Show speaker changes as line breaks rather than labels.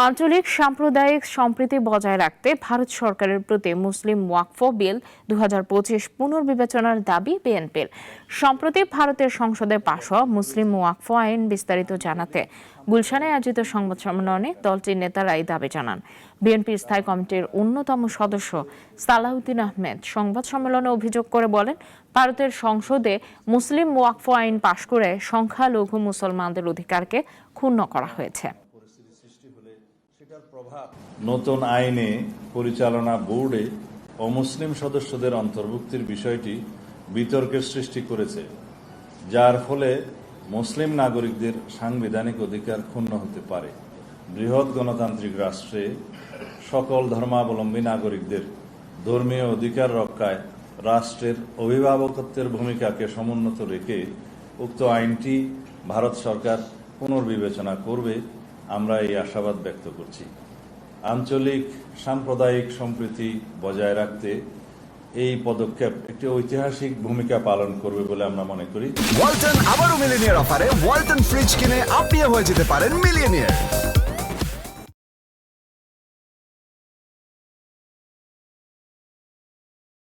আঞ্চলিক সাম্প্রদায়িক সম্প্রীতি বজায় রাখতে ভারত সরকারের প্রতি মুসলিম ওয়াকফ বিল 2025 পুনর্বিবেচনার দাবি বিএনপির। সম্প্রতি ভারতের সংসদে পাশ হওয়া মুসলিম ওয়াকফ আইন বিস্তারিত জানাতে গুলশানে আয়োজিত সংবাদ সম্মেলনে দলটির নেতারা এই দাবি জানান। বিএনপির স্থায়ী কমিটির অন্যতম সদস্য সালাউদ্দিন আহমেদ সংবাদ সম্মেলনে অভিযোগ করে বলেন, ভারতের সংসদে মুসলিম ওয়াকফ আইন পাশ করে সংখ্যালঘু মুসলমানদের অধিকারকে ক্ষুণ্ণ করা হয়েছে।
নতুন আইনে পরিচালনা বোর্ডে অমুসলিম সদস্যদের অন্তর্ভুক্তির বিষয়টি বিতর্কের সৃষ্টি করেছে, যার ফলে মুসলিম নাগরিকদের সাংবিধানিক অধিকার ক্ষুণ্ণ হতে পারে। বৃহৎ গণতান্ত্রিক রাষ্ট্রে সকল ধর্মাবলম্বী নাগরিকদের ধর্মীয় অধিকার রক্ষায় রাষ্ট্রের অভিভাবকত্বের ভূমিকাকে সমুন্নত রেখে উক্ত আইনটি ভারত সরকার পুনর্বিবেচনা করবে, আমরা এই আশাবাদ ব্যক্ত করছি। আঞ্চলিক সাম্প্রদায়িক সম্প্রীতি বজায় রাখতে এই পদক্ষেপ একটি ঐতিহাসিক ভূমিকা পালন করবে বলে আমরা মনে করি।
ওয়ালটন আবারও মিলিনিয়ার অফারে ওয়ালটন ফ্রিজ কিনে আপনিও হয়ে যেতে পারেন মিলিয়নিয়ার।